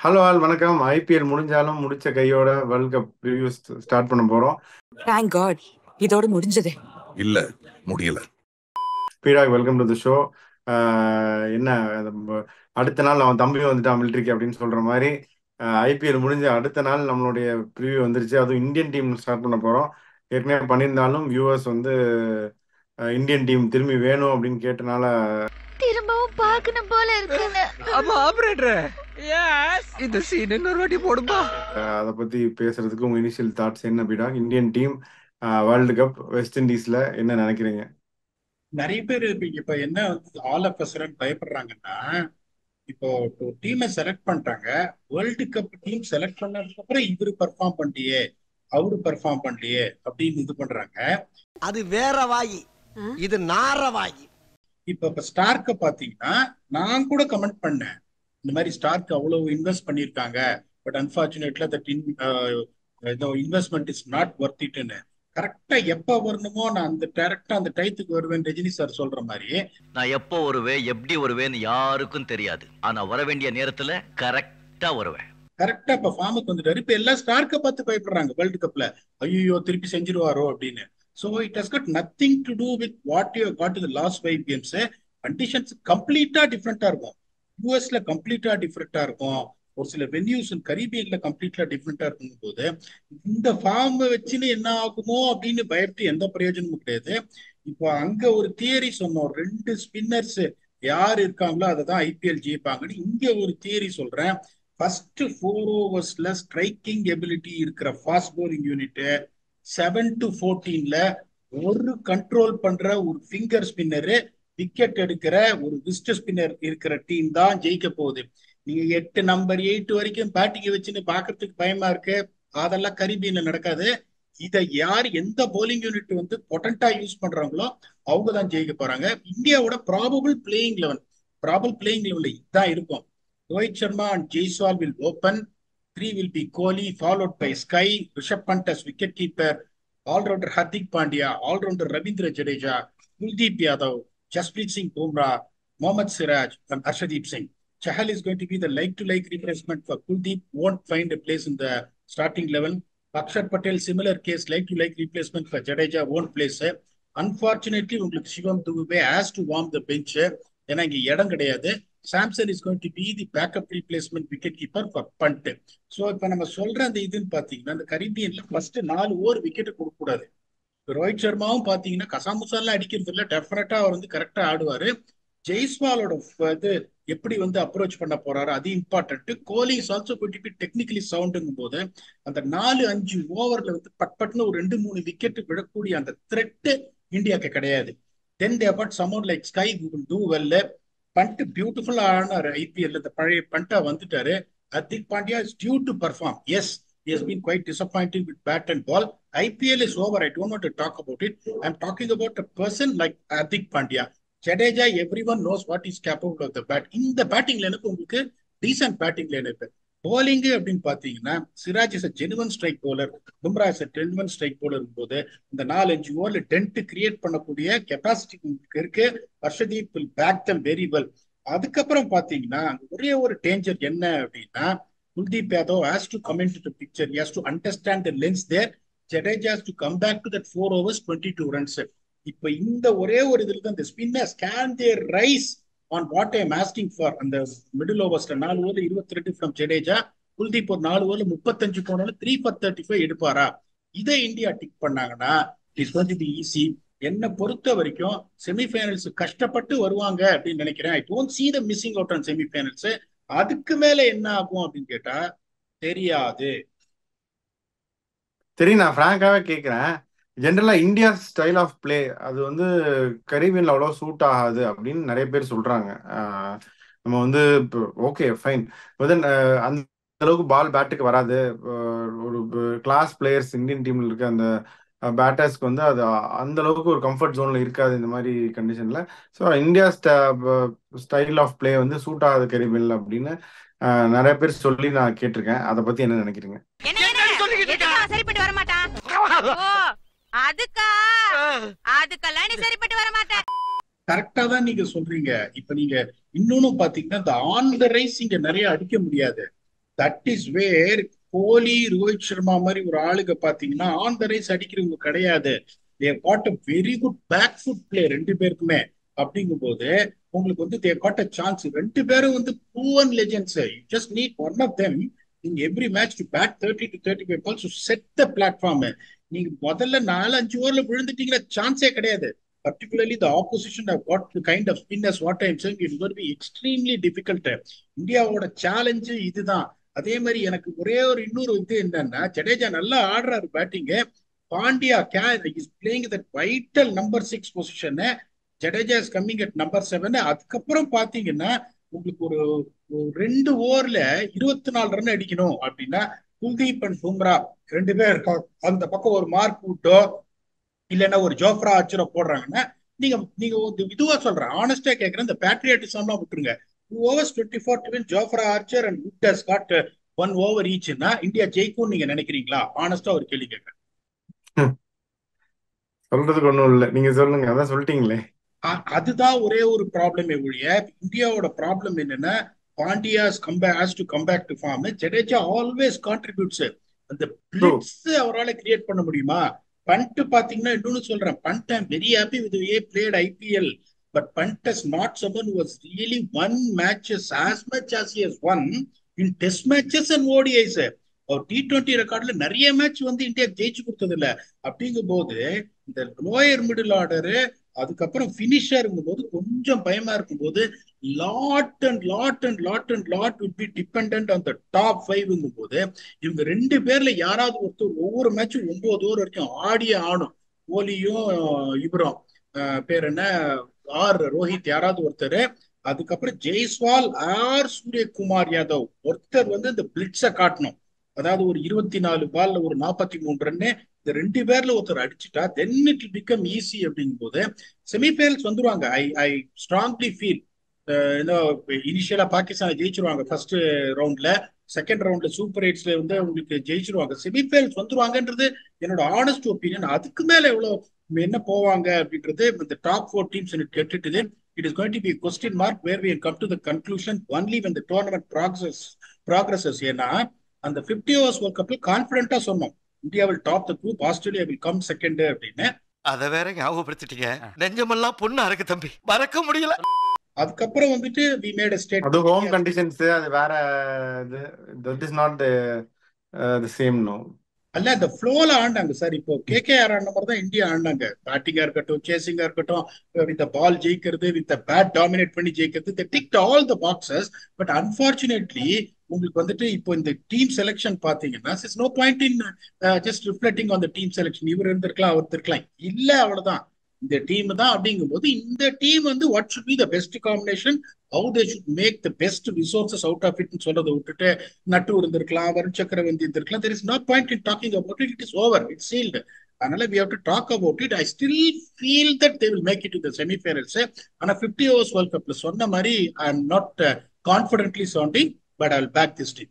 Hello all வணக்கம். IPL முடிஞ்சாலும் முடிச்ச கையோட வேர்ல்ட் கப் ரிவ்யூ ஸ்டார்ட் பண்ண போறோம். தேங்க் காட் இதோட முடிஞ்சது. இல்ல முடியல. பீடாக் வெல்கம் டு தி ஷோ. என்ன அடுத்த நாள் அவன் தம்பி வந்துட்டான் மிலிட்ரிக்கு அப்படின்னு சொல்ற மாதிரி ஐபிஎல் முடிஞ்ச அடுத்த நாள் நம்மளுடைய ப்ரிவியூ வந்துருச்சு. அதுவும் இந்தியன் டீம் ஸ்டார்ட் பண்ண போறோம். ஏற்கனவே பண்ணியிருந்தாலும் வியூவர்ஸ் வந்து இந்தியன் டீம் திரும்பி வேணும் அப்படின்னு கேட்டனால திரும்பவும் பார்க்கணும் போல இருக்குன்னு. அப்ப ஆபரேட்டர் எஸ் இந்த சீன் இன்னொரு வாட்டி போடுமா? அதை பத்தி பேசுறதுக்கு உங்க இனிஷியல் தாட்ஸ் என்ன பீடாக்? Indian team world cup west இண்டீஸ்ல என்ன நினைக்கிறீங்க? நிறைய பேர் இப்ப என்ன ஆல் ஆஃப் சடன் பயப்படுறாங்கன்னா, இப்போ டீமை செலக்ட் பண்றாங்க, வேர்ல்டு கப் டீம் செலக்ட் பண்ணதுக்கு அப்புறம் இவரு பெர்ஃபார்ம் பண்ணலையே அவரு பெர்ஃபார்ம் பண்ணலையே அப்படின்னு இது பண்றாங்க. அது வேற வாயி, இது நார வாயி. இப்ப ஸ்டார்க்க பாத்தீங்கன்னா நான் கூட கமெண்ட் பண்ணேன், இந்த மாதிரி ஸ்டார்க்கு அவ்வளவு இன்வெஸ்ட் பண்ணியிருக்காங்க, but unfortunately that investment is not worth இட்னு. கரெக்டா எப்ப வரணுமோ நான் அந்த டேரக்டா அந்த டயத்துக்கு வருவேன். ரஜினி சார் சொல்ற மாதிரி நான் எப்போ வருவேன் எப்படி வருவேன்னு யாருக்கும் தெரியாது, ஆனா வர வேண்டிய நேரத்துல கரெக்டா வருவேன். கரெக்டா இப்ப ஃபார்முக்கு வந்துட்டாரு. இப்ப எல்லா ஸ்டார்க்க பார்த்து பயப்படுறாங்க வேர்ல்டு கப்ல, ஐயோ திருப்பி செஞ்சிருவாரோ அப்படின்னு. So it has got nothing to do with what you have got in the last 5 games. Conditions கம்ப்ளீட்டா டிஃப்ரெண்டா இருக்கும். யூஎஸ்ல கம்ப்ளீட்டா டிஃப்ரெண்டா இருக்கும். ஒரு சில வென்யூஸ் கரீபியன்ல கம்ப்ளீட்டா டிஃப்ரெண்டா இருக்கும் போது இந்த ஃபார்ம் வச்சுன்னு என்ன ஆகுமோ அப்படின்னு பயப்பட்டு எந்த பிரயோஜனமும் கிடையாது. இப்போ அங்க ஒரு தியரி சொன்னோம், 2 ஸ்பின்னர்ஸ் யார் இருக்காங்களோ அதை தான் ஐபிஎல் ஜெயிப்பாங்கன்னு. இங்க ஒரு தியரி சொல்றேன். ஃபர்ஸ்ட் 4 ஓவர்ஸ்ல ஸ்ட்ரைக்கிங் எபிலிட்டி இருக்கிற ஃபாஸ்ட் போலிங் யூனிட் 7 to 14ல ஒரு கண்ட்ரோல் பண்ற ஒரு ஃபிங்கர் ஸ்பின்னரு விக்கெட் எடுக்கிற ஒரு விஸ்ட் ஸ்பின்னர் இருக்கிற டீம் தான் ஜெயிக்க போகுது. நீங்க 8 நம்பர் 8 வரைக்கும் பேட்டிங் வச்சுன்னு பாக்குறதுக்கு பயமா இருக்கு, அதெல்லாம் கரீபியன்ல நடக்காது. இதை யார் எந்த போலிங் யூனிட் பொட்டன்டா யூஸ் பண்றாங்களோ அவங்க தான் ஜெயிக்க போறாங்க. இந்தியாவோட ப்ராபபிள் பிளேயிங் லெவன்ல இதான் இருக்கும். Rohit Sharma and Jaiswal will open. 3 will be Kohli, followed by Sky, Rishabh Pant as wicketkeeper, all-rounder Hardik Pandya, all-rounder Ravindra Jadeja, Kuldeep Yadav, Jasprit Singh Bumrah, Mohammad Siraj, and Arshdeep Singh. Chahal is going to be the like-to-like replacement for Kuldeep, won't find a place in the starting level. Akshar Patel, similar case, like-to-like replacement for Jadeja, won't place. Unfortunately, உங்களுக்கு சிவம் Dubey has to warm the bench. ஏன்னா இங்க இடம் கிடையாது. Samson is going to be the backup replacement wicket keeper for Pant. So இப்போ நம்ம சொல்ற அந்த இதுன்னு பாத்தீங்கன்னா, அந்த கரீபியன்ல ஃபர்ஸ்ட் 4 ஓவர் விக்கெட் கொடுக்க கூடாது. ரோஹித் சர்மாவும் பாத்தீங்கன்னா கசாமுசாலாம் அடிக்கிறது இல்லை, டெஃபினட்டா அவர் கரெக்டா ஆடுவாரு. ஜெய்ஸ்வாலோட இது எப்படி அப்ரோச் பண்ண போறாரு அது important. Kohli is also going to be technically சவுண்டுங்கும் போது அந்த 4-5 ஓவர்ல பட்பட்னு ஒரு 2-3 விக்கெட் விடக்கூடிய அந்த த்ரெட் இந்தியாவுக்கு கிடையாது. Then they but someone like SKY will do well. Pant பியூட்டிஃபுல்லா ஆனாரு ஐபிஎல். இந்த பழைய பண்டா வந்துட்டாரு. Hardik Pandya is due to perform. Yes, he has been quite disappointing with bat and ball. IPL is over. I don't want to talk about it. I'm talking about a person like Hardik Pandya. Jadeja, everyone knows what is capable of the bat. In the batting lineup உங்களுக்கு decent batting lineup. bowling அப்படின்னு பாத்தீங்கன்னா Siraj is a genuine strike bowler, Bumrah is a genuine strike bowler போது இந்த 4-5 ஓவர்ல tent create பண்ணக்கூடிய capacity உங்களுக்கு இருக்கு. Harshdeep will back them very well. அதுக்கப்புறம் பாத்தீங்கன்னா ஒரே ஒரு டேஞ்சர் என்ன அப்படின்னா, Kuldeep Yadav has to come into the picture. He has to understand the lens there. Jadeja has to come back to that 4 overs 22 runs. இப்ப இந்த ஒரே ஒரு இதுல தான் the spinners can they rise on what I am asking for. அந்த middle ஓவர்ஸ்ல 4 ஓவர்ல 22 from Jadeja, Kuldeep ஒரு 4 ஓவர்ல 35 போனாலும் 3 for 35 எடுப்பாரா? இதை இந்தியா டிக் பண்ணாங்கன்னா it's going to be easy. என்னை பொறுத்த வரைக்கும் செமிஃபைனல்ஸ் கஷ்டப்பட்டு வருவாங்க அப்படின்னு நினைக்கிறேன். I don't see them missing out on semi-finals. அதுக்கு மேல என்ன ஆகும் அப்படின்னு கேட்டா தெரியாது. தெரியும். நான் ஃப்ராங்காவே கேட்கிறேன், ஜென்ரலா இந்தியா ஸ்டைல் ஆஃப் பிளே அது கரீபியன்ல அவ்வளோ சூட் ஆகாது அப்படின்னு நிறைய பேர் சொல்றாங்க. நம்ம ஓகே ஃபைன், அந்த அளவுக்கு பால் பேட்டுக்கு வராது. ஒரு கிளாஸ் பிளேயர்ஸ் இந்தியன் டீம்ல இருக்க அந்த பேட்டர்ஸ்க்கு அது அந்த அளவுக்கு ஒரு கம்ஃபர்ட் ஜோன்ல இருக்காது இந்த மாதிரி கண்டிஷன்ல. So India style of play suit ஆகாது கரீபியன்ல அப்படின்னு நிறைய பேர் சொல்லி நான் கேட்டிருக்கேன். அதை பத்தி என்ன நினைக்கிறீங்க? சரிப்பட்டு வர மாட்டான். அதுக்கெல்லாம் நீ சரிப்பட்டு வர மாட்டேன். கரெக்டா தான் நீங்க சொல்றீங்க. இப்ப நீங்க இன்னொன்னு பாத்தீங்கன்னா இந்த ஆன் த ரைஸ் இங்க நிறைய அடிக்க முடியாது. That is where Kohli, Rohit Sharma மாதிரி ஒரு ஆளுங்க பாத்தீங்கன்னா ஆன் த ரைஸ் அடிக்கிறவங்க கிடையாது. They got a very good back foot play ரெண்டு பேருக்குமே. அப்படிங்கும் போது உங்களுக்கு வந்து தே காட் அ சான்ஸ். ரெண்டு பேரும் வந்து proven legends. You just need one of them in every match to bat 30 to 35 balls to set the platform. நீங்க முதல்ல 4-5 ஓவர்ல விழுந்துட்டீங்கன்னா சான்ஸே கிடையாது. Particularly the opposition have got the kind of spinners. What I'm saying, it's going to be extremely difficult. இந்தியாவோட challenge இதுதான். அதே மாதிரி எனக்கு ஒரே ஒரு இன்னொரு இது என்னன்னா, ஜடேஜா நல்லா ஆடுறாரு பேட்டிங்கு. Pandya is playing that vital number 6 position. Jadeja is coming at number 7. அதுக்கப்புறம் பாத்தீங்கன்னா உங்களுக்கு ஒரு 2 ஓவர்ல 24 ரன் அடிக்கணும் அப்படின்னா குல்தீப் அண்ட் பும்ரா 2 பேர் அந்த பக்கம் ஒரு மார்க் விட்டோ இல்லைன்னா ஒரு ஜோஃப்ரா ஆர்ச்சரோ போடுறாங்கன்னா நீங்க இதுவா சொல்றேன், ஆனஸ்டா கேட்கறேன், இந்த பேட்ரியாட்டிசம்லாம் விட்டுருங்க. 2 overs 24 to win Jofra Archer and Wood has got 1 over ஈச்னா இந்தியா ஜெயிக்கும் நீங்க நினைக்கிறீங்களா? ஆனஸ்டா ஒரு கேள்வி கேட்கறேன். சொல்றதுக்கு ஒண்ணும் இல்லை, நீங்க சொல்லுங்க, அதான் சொல்லிட்டீங்களே. அதுதான் ஒரே ஒரு ப்ராப்ளமே ஒழிய இந்தியாவோட ப்ராப்ளம் என்னன்னா, Pandya has to come back to form. Jadeja always contributes. அந்த பிளிட்ஸ் அவரால் கிரியேட் பண்ண முடியுமா? பண்ட் பாத்தீங்கன்னா இன்னொன்னு சொல்றேன், Pant I'm very happy with way played IPL, but Pant is not someone who has really won matches as much as he has won in test matches and ODIs. அவர் T20 ரெக்கார்ட்ல நிறைய மேட்ச் வந்து இந்தியா ஜெயிச்சு கொடுத்தது இல்ல. அப்படிங்கும் போது இந்த லோயர் மிடில் ஆர்டரு அதுக்கப்புறம் பினிஷருங்கும் போது கொஞ்சம் பயமா இருக்கும் போது lot would be dependent on the top 5ங்கும் போது இவங்க 2 பேர்ல யாராவது ஒருத்தர் ஒவ்வொரு மேட்சும் 9 ஓவர் வரைக்கும் ஆடியே ஆடும். கோலியும் இவரும் பேர் என்ன ரோஹித் யாராவது ஒருத்தர், அதுக்கப்புறம் ஜெய்ஸ்வால் ஆர் சூரியகுமார் யாதவ் ஒருத்தர் வந்து இந்த பிளிட்ஸை காட்டணும். அதாவது ஒரு 24 பால்ல ஒரு 43 ரன்னு இந்த 2 பேர்ல ஒருத்தர் அடிச்சுட்டா then it will become easy. அப்படிங்கும் போது செமிஃபைனல்ஸ் வந்துருவாங்க. ஐ ஸ்ட்ராங்லி ஃபீல் இனிஷியலா பாகிஸ்தான் ஜெயிச்சிருவாங்க ஃபர்ஸ்ட் ரவுண்ட்ல, செகண்ட் ரவுண்ட்ல சூப்பர் 8ஸ்ல வந்து உங்களுக்கு ஜெயிச்சிருவாங்க. செமிஃபைனல்ஸ் வந்துருவாங்கன்றது என்னோட ஆனஸ்ட் ஒப்பீனியன். அதுக்கு மேல எவ்வளவு என்ன போவாங்க அப்படின்றது இந்த டாப் 4 டீம்ஸ் கேட்டுட்டு it is going to be a question mark where we come to the conclusion only when the tournament progresses. ஏன்னா அந்த 50 overs World Cup கான்பிடண்டா சொன்னோம் India will top the group, Australia will come second அப்படின்னு. அத வேற ஞாபகப்படுத்திட்டீங்க, நெஞ்சமெல்லாம் பொண்ணா இருக்கு தம்பி, மறக்க முடியல. அதுக்கப்புறம் வந்துட்டு we made a statement. அது ஹோம் கண்டிஷன்ஸ், அது வேற, that is not the same no. அல்ல அந்த ஃப்ளோல ஆண்டாங்க சார். இப்போ KKR ஆடின மாதிரி தான் இந்தியா ஆடினாங்க. பேட்டிங்கா இருக்கட்டும், சேசிங்கா இருக்கட்டும், வித் பால் ஜெயிக்கிறது, வித் பேட் டாமினேட் பண்ணி ஜெயிக்கிறது, they ticked all the boxes. But unfortunately உங்களுக்கு வந்துட்டு இப்போ இந்த டீம் செலெக்ஷன் பாத்தீங்கன்னா it's no point in just reflecting on the team selection. இவர் இருந்திருக்கலாம், அவர் இருக்கலாம், இல்ல அவ்வளவுதான் இந்த டீம் தான். அப்படிங்கும் போது இந்த டீம் வந்து what should be the best combination, how they should make the best resources out of இட்னு சொல்றதை விட்டுட்டு நட்டு இருந்திருக்கலாம், வருண் சக்கரவர்த்தி இருந்திருக்கலாம். There is no point in talking about it. It is over, it's sealed. அதனால we have to talk about it. I still feel that they will make it to the semi-finals. ஆனா 50 overs World Cupல சொன்ன மாதிரி I am not confidently sounding, but I will back this team.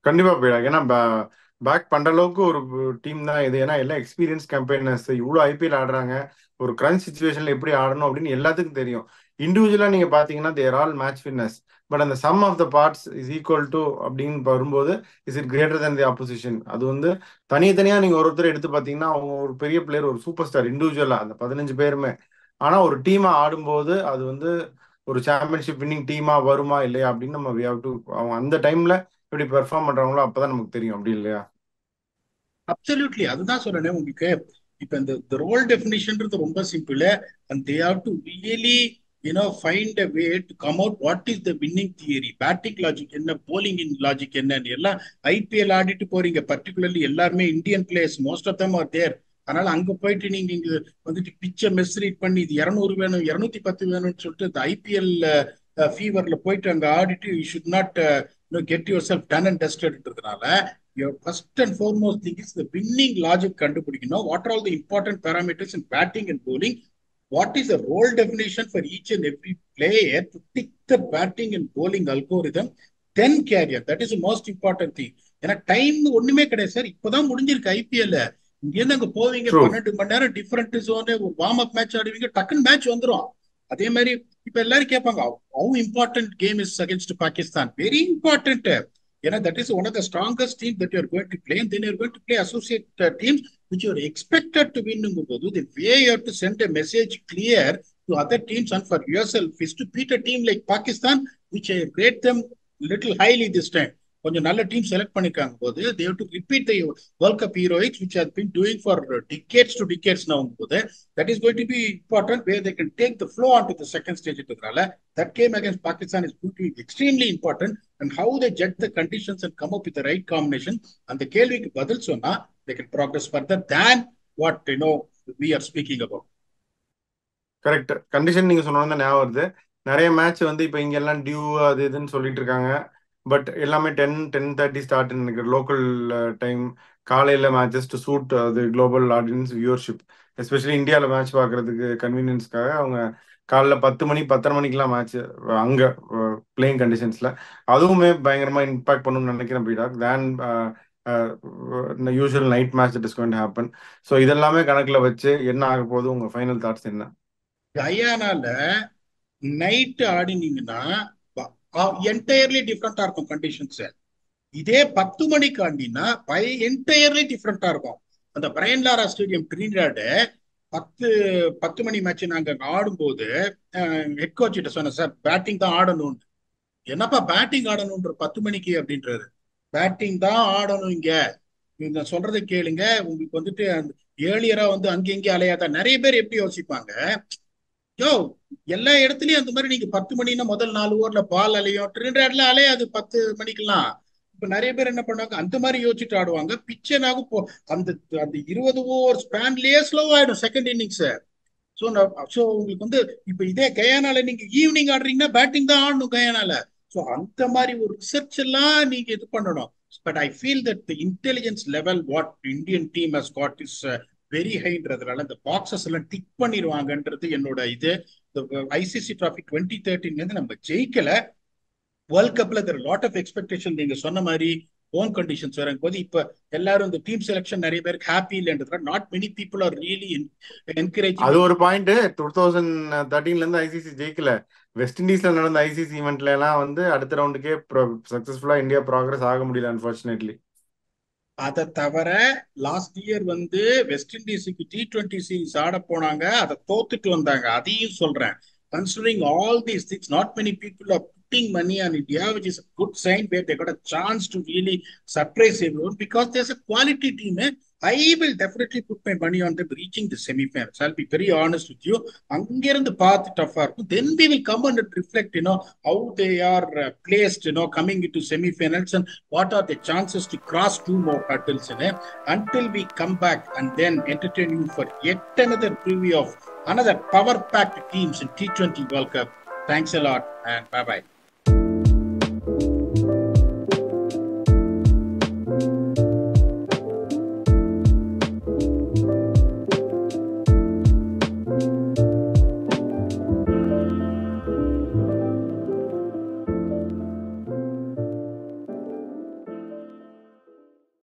கண்டிப்பா போயிடா, ஏன்னா back பண்ற அளவுக்கு ஒரு team தான் இது. ஏன்னா எல்லாம் எக்ஸ்பீரியன்ஸ் கேம்பெயினர்ஸ், இவ்வளவு IPL ஆடுறாங்க, ஒரு கிரன்ச் சுச்சுவேஷன்ல எப்படி ஆடணும் அப்படின்னு எல்லாத்துக்கும் தெரியும். இண்டிவிஜுவலா நீங்க பாத்தீங்கன்னா they're all match winners, but அந்த sum of the parts is equal to அப்படின்னு வரும்போது is it greater than the opposition. அது வந்து தனித்தனியா நீங்க ஒருத்தர் எடுத்து பாத்தீங்கன்னா அவங்க ஒரு பெரிய பிளேயர், ஒரு சூப்பர் ஸ்டார் இண்டிவிஜுவலா அந்த 15 பேருமே. ஆனா ஒரு டீமா ஆடும்போது அது வந்து ஒரு சாம்பியன்ஷிப் வின்னிங் டீமா வருமா இல்லையா அப்படின்னு நம்ம we have to, அவங்க அந்த டைம்ல எப்படி பெர்ஃபார்ம் பண்றாங்களோ அப்பதான் நமக்கு தெரியும், அப்படி இல்லையா? அப்சல்யூட்லி, அதுதான் சொல்றேன் உங்களுக்கு. இப்ப இந்த ரோல் டெஃபினிஷன்றது ரொம்ப simple. And they have to really find a way to come out what is the winning theory, batting logic என்ன, bowling in logic என்னன்னு. எல்லாம் IPL ஆடிட்டு போறீங்க, பர்டிகுலர்லி எல்லாருமே Indian players, most of them are there. அதனால அங்க போயிட்டு நீங்க இங்க வந்துட்டு பிச்சை மிஸ்ரீட் பண்ணி இது 200 வேணும் 210 வேணும்னு சொல்லிட்டு இந்த IPL ஃபீவர்ல போயிட்டு அங்க ஆடிட்டு you should not get yourself done and டஸ்டட்ன்றதுனால your first and foremost thing is the winning logic கண்டுபிடிக்கணும். what are all the important parameters in batting and bowling, what is the role definition for each and every player to tick the batting and bowling algorithm, then carrier, that is the most important thing. ஏன்னா time ஒண்ணுமே கிடையாது sir, இப்பதான் முடிஞ்சிருக்கு IPL. இங்க இருந்து அங்க போவீங்க 12 மணி நேரம் டிஃபரெண்ட் ஜோனு, ஒரு வார்ம் அப் மேட்ச் ஆடுவீங்க, டக்குன்னு மேட்ச் வந்துடும். அதே மாதிரி இப்ப எல்லாரும் கேட்பாங்க how important game is against Pakistan. Very important. ஏன்னா that is one of the strongest team that you are going to play, and then you are going to play associate teams which you are expected to win. போது the way you have to send a message clear to other teams and for yourself is to beat a team like Pakistan, which I rate them little highly this time. கொஞ்சம் நல்ல team select பண்ணிருக்காங்க போது they have to repeat the World Cup heroics which has been doing for decades to decades now. போது that is going to be important where they can take the flow onto the second stage. That game against Pakistan is going to be extremely important, and how they judge the conditions and come up with the right combination. And the கேள்விக்கு பதில் சொன்னா they can progress further than what we are speaking about. Correct. Condition நீங்க சொன்னோன்னு ஞாபகம் வருது. நிறைய match வந்து இப்போ இங்க எல்லாம் டியூ அது இதுன்னு சொல்லிட்டு இருக்காங்க. பட் எல்லாமே 10:30 ஸ்டார்ட் நினைக்கிறேன் லோக்கல் டைம். காலையில் மேட்சஸ் டு சூட் அது குளோபல் ஆடியன்ஸ் வியூவர்ஷிப், எஸ்பெஷலி இந்தியாவில் மேட்ச் பார்க்கறதுக்கு கன்வீனியன்ஸ்க்காக அவங்க காலைல 10 மணி 10:30 மணிக்கெலாம் மேட்ச் அங்கே பிளேயிங் கண்டிஷன்ஸில். அதுவுமே பயங்கரமாக இம்பாக்ட் பண்ணணும்னு நினைக்கிறேன் பீடாக் than usual night match that is going to happen. So இதெல்லாமே கணக்கில் வச்சு என்ன ஆக போகுது, உங்கள் ஃபைனல் தாட்ஸ் என்ன? கயானால நைட்டு ஆடினீங்கன்னா என்டையர்லி டிஃப்ரெண்டா இருக்கும் கண்டிஷன்ஸ். இதே 10 மணிக்கு ஆடினா என்டையர்லி டிஃப்ரெண்டா இருக்கும். அந்த பிரையன் லாரா ஸ்டேடியம் ட்ரினிடாடு 10 மணி மேட்ச் நாங்க ஆடும்போது ஹெட் கோச் கிட்ட சொன்னேன், சார் பேட்டிங் தான் ஆடணும்னு. என்னப்பா பேட்டிங் ஆடணும்ன்ற 10 மணிக்கு அப்படின்றாரு. பேட்டிங் தான் ஆடணும் இங்க, நீங்க சொல்றதை கேளுங்க. உங்களுக்கு வந்துட்டு ஏர்லியரா வந்து அங்கே அலையாதான். நிறைய பேர் எப்படி யோசிப்பாங்க, யோ எல்லா இடத்துலயும் அந்த மாதிரி நீங்க 10 மணினா முதல் 4 ஓவர்ல பால் அலையும், ட்ரினிடாட்ல அலையாது 10 மணிக்கெல்லாம். இப்ப நிறைய பேர் என்ன பண்ணுவாங்க, அந்த மாதிரி யோசிச்சுட்டு ஆடுவாங்க. பிச்சனாக அந்த 20 ஓவர் ஸ்பேன்லயே ஸ்லோ ஆயிடும் செகண்ட் இன்னிங்ஸ். ஸோ உங்களுக்கு வந்து இப்ப இதே கயானால நீங்க ஈவினிங் ஆடுறீங்கன்னா பேட்டிங் தான் ஆடணும் கயானால. ஸோ அந்த மாதிரி ஒரு ரிசர்ச் எல்லாம் நீங்க இது பண்ணணும். But I feel that the intelligence level what Indian team has got is very ஹைன்றதுனால இந்த பாக்ஸஸ் எல்லாம் டிக் பண்ணிடுவாங்கன்றது என்னோட இது. ஐசிசி டிராஃபி 2013 நம்ம ஜெயிக்கல. வேர்ல்ட் கப்ல there are lot of expectation. நீங்க சொன்ன மாதிரி ஓன் கண்டிஷன்ஸ் வரும் போது இப்ப எல்லாரும் இந்த டீம் செலக்ஷன் நிறைய பேருக்கு ஹாப்பி இல்லைன்றதுனால not many people are really encourage. அது ஒரு பாயிண்ட். 2013 இருந்து ஐசிசி ஜெயிக்கல. வெஸ்ட் இண்டீஸ்ல நடந்த ஐசிசி ஈவெண்ட்ல எல்லாம் வந்து அடுத்த ரவுண்டுக்கே சக்சஸ்ஃபுல்லா இந்தியா ப்ராக்ரஸ் ஆக முடியல அன்பார்ச்சுனேட்லி. அதை தவிர லாஸ்ட் இயர் வந்து வெஸ்ட் இண்டீஸுக்கு T20 சீரீஸ் ஆட போனாங்க, அதை தோத்துட்டு வந்தாங்க. அதையும் சொல்றேன். Considering all these things, not many people are putting money on India, which is a good sign where they got a chance to really surprise everyone because there's a quality team. I will definitely put my money on them reaching the semi-finals. I'll be very honest with you. அங்கிருந்து பார்த்து டஃபா இருக்கும். Then we will come and reflect, how they are placed, coming into semi-finals and what are the chances to cross 2 more hurdles. Until we come back and then entertain you for yet another preview of another power-packed teams in T20 World Cup. Thanks a lot and bye-bye.